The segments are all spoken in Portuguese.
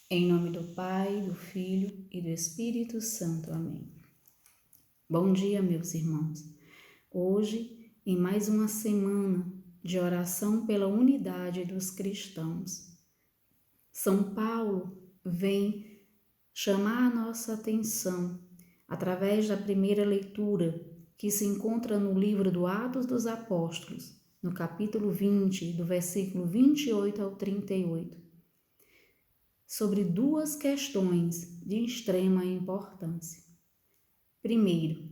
Em nome do Pai, do Filho e do Espírito Santo. Amém. Bom dia, meus irmãos. Hoje, em mais uma semana de oração pela unidade dos cristãos, São Paulo vem chamar a nossa atenção através da primeira leitura que se encontra no livro do Atos dos Apóstolos, no capítulo 20, do versículo 28 ao 38. Sobre duas questões de extrema importância. Primeiro,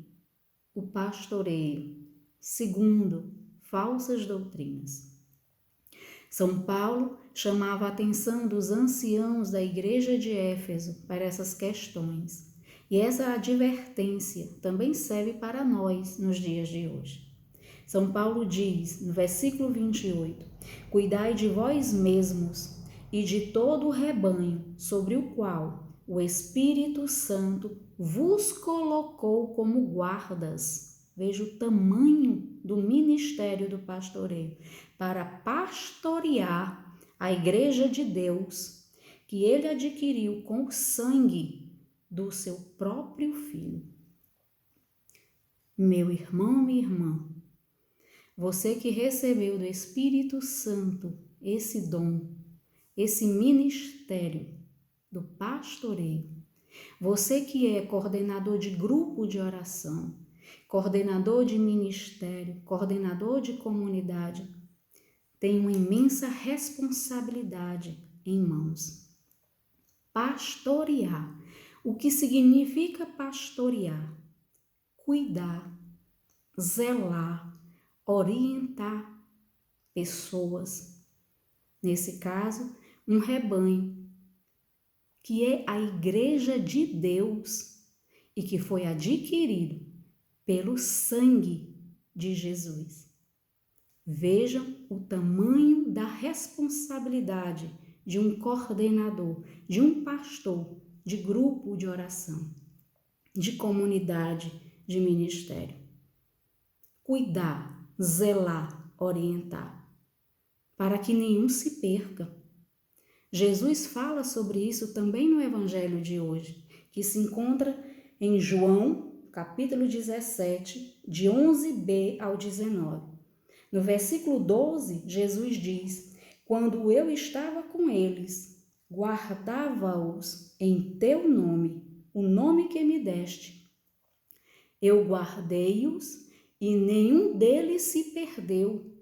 o pastoreio. Segundo, falsas doutrinas. São Paulo chamava a atenção dos anciãos da igreja de Éfeso para essas questões. E essa advertência também serve para nós nos dias de hoje. São Paulo diz, no versículo 28, cuidai de vós mesmos e de todo o rebanho sobre o qual o Espírito Santo vos colocou como guardas. Veja o tamanho do ministério do pastoreio, para pastorear a igreja de Deus, que ele adquiriu com o sangue do seu próprio Filho. Meu irmão, minha irmã, você que recebeu do Espírito Santo esse dom, esse ministério do pastoreio, você que é coordenador de grupo de oração, coordenador de ministério, coordenador de comunidade, tem uma imensa responsabilidade em mãos. Pastorear. O que significa pastorear? Cuidar, zelar, orientar pessoas. Nesse caso, um rebanho, que é a igreja de Deus e que foi adquirido pelo sangue de Jesus. Vejam o tamanho da responsabilidade de um coordenador, de um pastor, de grupo de oração, de comunidade, de ministério. Cuidar, zelar, orientar, para que nenhum se perca. Jesus fala sobre isso também no Evangelho de hoje, que se encontra em João, capítulo 17, de 11b ao 19. No versículo 12, Jesus diz, quando eu estava com eles, guardava-os em teu nome, o nome que me deste. Eu guardei-os e nenhum deles se perdeu,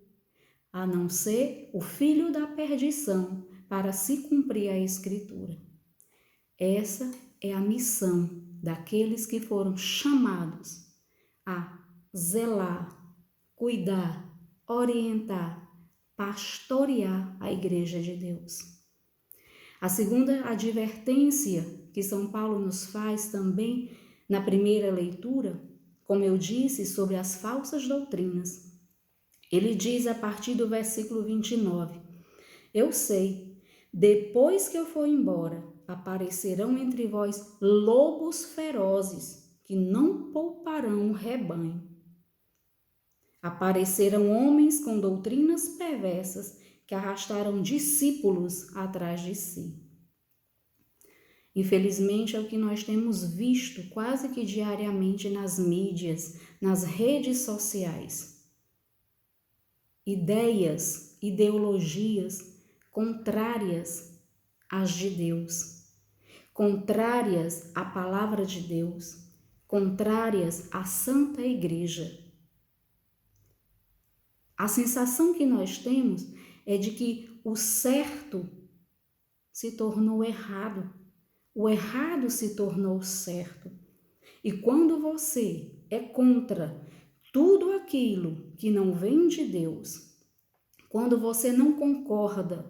a não ser o filho da perdição, para se cumprir a Escritura. Essa é a missão daqueles que foram chamados a zelar, cuidar, orientar, pastorear a igreja de Deus. A segunda advertência que São Paulo nos faz também na primeira leitura, como eu disse, sobre as falsas doutrinas. Ele diz a partir do versículo 29, eu sei, depois que eu for embora, aparecerão entre vós lobos ferozes, que não pouparão o rebanho. Aparecerão homens com doutrinas perversas, que arrastarão discípulos atrás de si. Infelizmente, é o que nós temos visto quase que diariamente nas mídias, nas redes sociais. Ideias, ideologias contrárias às de Deus, contrárias à palavra de Deus, contrárias à Santa Igreja. A sensação que nós temos é de que o certo se tornou errado, o errado se tornou certo. E quando você é contra tudo aquilo que não vem de Deus, quando você não concorda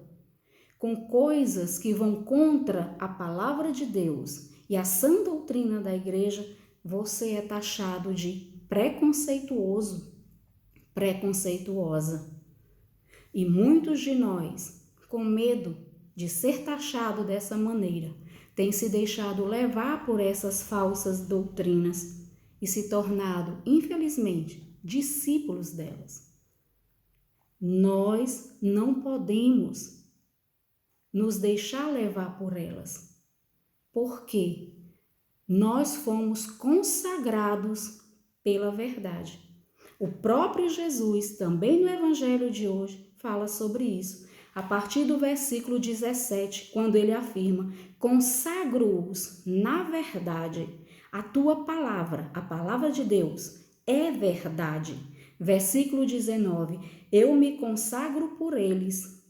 com coisas que vão contra a palavra de Deus e a sã doutrina da igreja, você é taxado de preconceituoso, preconceituosa. E muitos de nós, com medo de ser taxado dessa maneira, têm se deixado levar por essas falsas doutrinas e se tornado, infelizmente, discípulos delas. Nós não podemos nos deixar levar por elas. Porque nós fomos consagrados pela verdade. O próprio Jesus, também no Evangelho de hoje, fala sobre isso. A partir do versículo 17, quando ele afirma: consagro-os na verdade. A tua palavra, a palavra de Deus, é verdade. Versículo 19: eu me consagro por eles,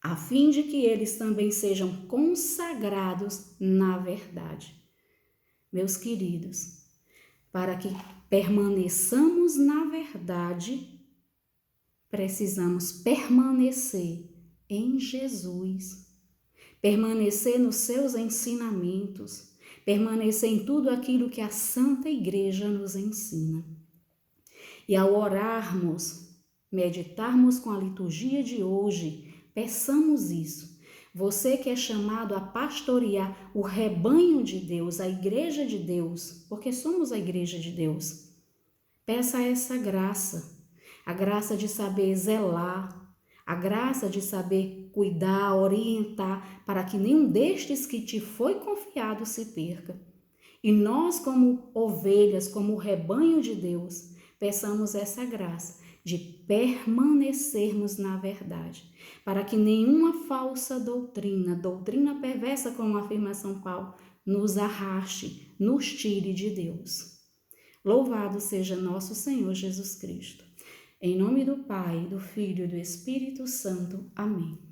a fim de que eles também sejam consagrados na verdade. Meus queridos, para que permaneçamos na verdade, precisamos permanecer em Jesus, permanecer nos seus ensinamentos, permanecer em tudo aquilo que a Santa Igreja nos ensina. E ao orarmos, meditarmos com a liturgia de hoje, peçamos isso. Você que é chamado a pastorear o rebanho de Deus, a igreja de Deus, porque somos a igreja de Deus, peça essa graça, a graça de saber zelar, a graça de saber cuidar, orientar, para que nenhum destes que te foi confiado se perca. E nós, como ovelhas, como rebanho de Deus, peçamos essa graça de permanecermos na verdade, para que nenhuma falsa doutrina perversa, como afirma São Paulo, nos arraste, nos tire de Deus. Louvado seja nosso Senhor Jesus Cristo. Em nome do Pai, do Filho e do Espírito Santo. Amém.